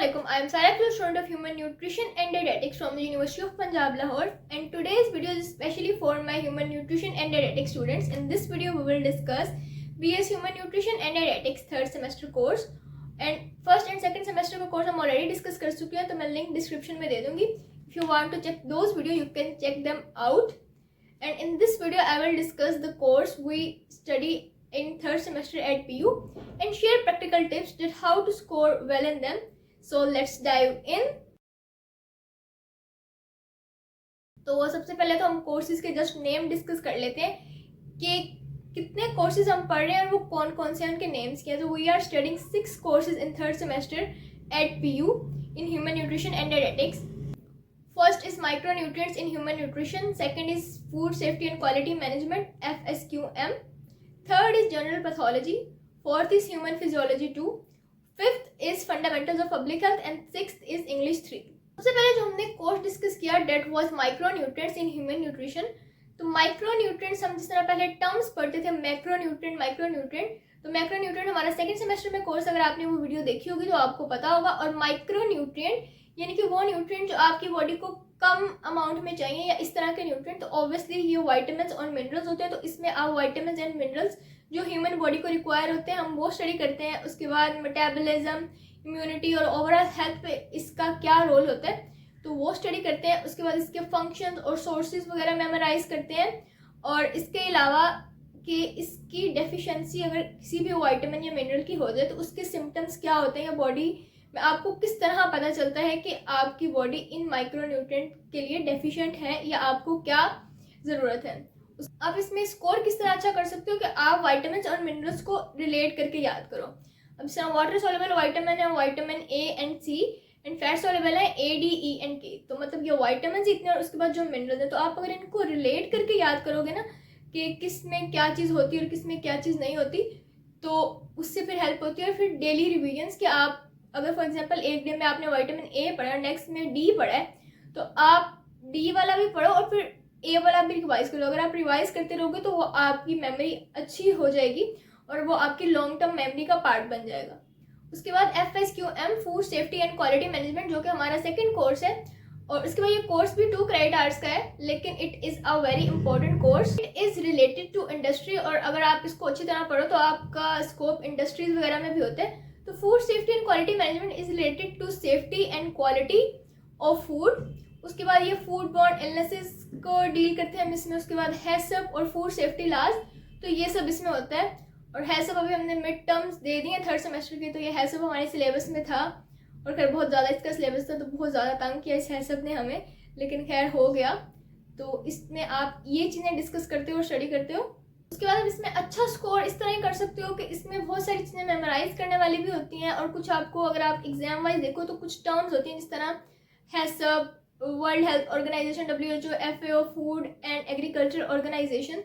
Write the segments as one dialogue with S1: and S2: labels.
S1: Assalamualaikum. I am Sarah, student of Human Nutrition and Dietetics from the University of Punjab, Lahore, and today's video is especially for my Human Nutrition and Dietetics students. In this video, we will discuss BS Human Nutrition and Dietetics third semester course. And first and second semester का course हम already discuss कर चुके हैं, तो मैं link description में दे दूँगी. If you want to check those videos, you can check them out. And in this video, I will discuss the course we study in third semester at PU and share practical tips that how to score well in them. So let's dive in. तो सबसे पहले तो हम courses के just name discuss कर लेते हैं कि कितने कोर्सेज हम पढ़ रहे हैं और वो कौन कौन से हैं, उनके नेम्स क्या है. तो we are studying 6 courses in third semester at PU in human nutrition and dietetics. First is micronutrients in human nutrition. Second is food safety and quality management, FSQM. Third is general pathology. Fourth is human physiology 2. Fifth is fundamentals of public health and sixth is English 3. सबसे पहले जो हमने course discuss किया that was micronutrients in human nutrition. तो micronutrients हम जिस तरह पहले टर्म्स पढ़ते थे मैक्रोन्यूट्रिएंट माइक्रोन्यूट्रिएंट, तो मैक्रोन्यूट्रिएंट हमारा सेकंड सेमेस्टर में कोर्स, अगर आपने वो वीडियो देखी होगी तो आपको पता होगा. और माइक्रोन्यूट्रिएंट यानी कि वो न्यूट्रिएंट जो आपकी बॉडी को कम अमाउंट में चाहिए या इस तरह के न्यूट्रिएंट. तो ऑब्वियसली ये वाइटामिन्स और मिनरल्स होते हैं, तो इसमें आप वाइटामिन्स एंड मिनरल्स जो ह्यूमन बॉडी को रिक्वायर होते हैं हम वो स्टडी करते हैं. उसके बाद मेटाबॉलिज्म, इम्यूनिटी और ओवरऑल हेल्थ पे इसका क्या रोल होता है तो वो स्टडी करते हैं. उसके बाद इसके फंक्शंस और सोर्सेज वगैरह मेमोराइज करते हैं. और इसके अलावा कि इसकी डेफिशिएंसी अगर किसी भी वाइटामिन या मिनरल की हो जाए तो उसके सिम्टम्स क्या होते हैं या बॉडी में आपको किस तरह पता चलता है कि आपकी बॉडी इन माइक्रोन्यूट्रिएंट के लिए डेफिशिएंट है या आपको क्या ज़रूरत है. आप इसमें स्कोर किस तरह अच्छा कर सकते हो कि आप वाइटामिन्स और मिनरल्स को रिलेट करके याद करो. अब इस तरह वाटर सॉल्युबल वाइटामिन है vitamin A and C and fat soluble है A, D, E and K. तो मतलब ये वाइटामिन इतने और उसके बाद जो मिनरल्स है, तो आप अगर इनको रिलेट करके याद करोगे ना कि किस में क्या चीज़ होती है और किस में क्या चीज़ नहीं होती, तो उससे फिर हेल्प होती है. और फिर डेली रिविजन्स कि आप अगर फॉर एग्जांपल एक डे में आपने वाइटामिन A पढ़ा, नेक्स्ट में D पढ़ा है, तो आप D वाला भी पढ़ो और फिर A वाला भी रिवाइज करो. अगर आप रिवाइज करते रहोगे तो वो आपकी मेमोरी अच्छी हो जाएगी और वो आपकी लॉन्ग टर्म मेमोरी का पार्ट बन जाएगा. उसके बाद FSQM food safety and quality management, जो कि हमारा सेकंड कोर्स है. और उसके बाद ये कोर्स भी 2 क्रेडिट आवर्स का है, लेकिन it is a very important course. It is related to industry और अगर आप इसको अच्छी तरह पढ़ो तो आपका स्कोप इंडस्ट्रीज वगैरह में भी होते हैं. तो food safety and quality management is related to safety and quality of food. उसके बाद ये फूड बॉर्न इलनेसेस को डील करते हैं हम इसमें. उसके बाद हैसअप और फूड सेफ्टी लाज, तो ये सब इसमें होता है. और हैसअप अभी हमने मिड टर्म्स दे दिए थर्ड सेमेस्टर के, तो ये हैसअप हमारे सिलेबस में था और खैर बहुत ज़्यादा इसका सिलेबस था तो बहुत ज़्यादा तंग किया इस हैसअप ने हमें, लेकिन खैर हो गया. तो इसमें आप ये चीज़ें डिस्कस करते हो और स्टडी करते हो. उसके बाद आप इसमें अच्छा स्कोर इस तरह ही कर सकते हो कि इसमें बहुत सारी चीज़ें मेमोराइज करने वाली भी होती हैं और कुछ आपको अगर आप एग्जाम वाइज देखो तो कुछ टर्म्स होती हैं जिस तरह हैसअप, world health organization WHO, FAO, food and agriculture organization.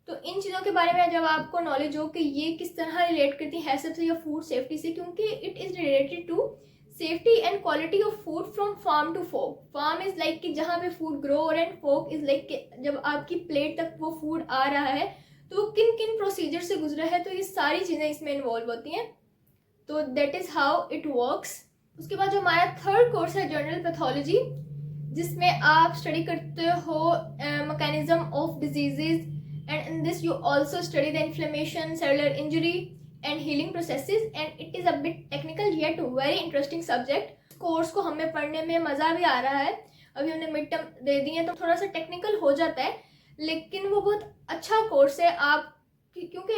S1: तो इन चीज़ों के बारे में जब आपको नॉलेज हो कि ये किस तरह रिलेट करती है हैसअप से या फूड सेफ्टी से, क्योंकि it is related to safety and quality of food from farm to fork. Farm is like कि जहाँ पे फूड ग्रो और एंड फोक इज़ लाइक जब आपकी प्लेट तक वो फूड आ रहा है तो किन किन प्रोसीजर से गुजरा है. तो ये सारी चीज़ें इसमें इन्वॉल्व होती हैं. तो that is how it works. उसके बाद जो हमारा थर्ड कोर्स है जनरल पैथोलॉजी, जिसमें आप स्टडी करते हो mechanism of diseases and in this you also study the inflammation, cellular injury and healing processes and it is a bit technical yet very interesting subject. Course को हमें पढ़ने में मज़ा भी आ रहा है. अभी हमने मिड टर्म दे दिए तो थोड़ा सा टेक्निकल हो जाता है, लेकिन वो बहुत अच्छा कोर्स है. आप क्योंकि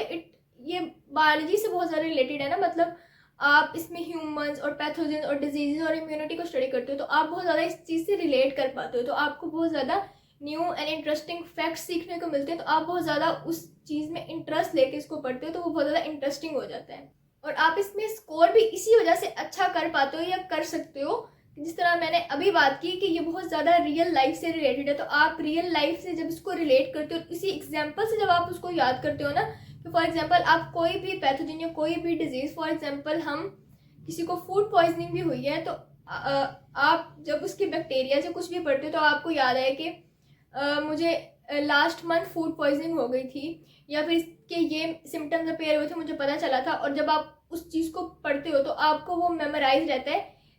S1: ये बायोलॉजी से बहुत ज़्यादा रिलेटेड है ना, मतलब आप इसमें ह्यूमंस और पैथोजन और डिजीज़ और इम्यूनिटी को स्टडी करते हो तो आप बहुत ज़्यादा इस चीज़ से रिलेट कर पाते हो. तो आपको बहुत ज़्यादा न्यू एंड इंटरेस्टिंग फैक्ट्स सीखने को मिलते हैं. तो आप बहुत ज़्यादा उस चीज़ में इंटरेस्ट लेके इसको पढ़ते हो तो वो बहुत ज़्यादा इंटरेस्टिंग हो जाता है. और आप इसमें स्कोर भी इसी वजह से अच्छा कर पाते हो या कर सकते हो जिस तरह मैंने अभी बात की कि ये बहुत ज़्यादा रियल लाइफ से रिलेटेड है. तो आप रियल लाइफ से जब इसको रिलेट करते हो, इसी एग्जाम्पल से जब आप उसको याद करते हो ना, तो फॉर एग्जांपल आप कोई भी पैथोजन या कोई भी डिजीज़, फॉर एग्जांपल हम किसी को फूड पॉइजनिंग भी हुई है तो आप जब उसकी बैक्टीरिया से कुछ भी पढ़ते हो तो आपको याद है कि मुझे लास्ट मंथ फूड पॉइजनिंग हो गई थी या फिर इसके ये सिम्टम्स अपेयर हुए थे, मुझे पता चला था. और जब आप उस चीज़ को पढ़ते हो तो आपको वो मेमोराइज रहता है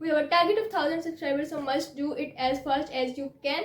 S1: We have a target of 1000 subscribers, so must do it as fast as you can.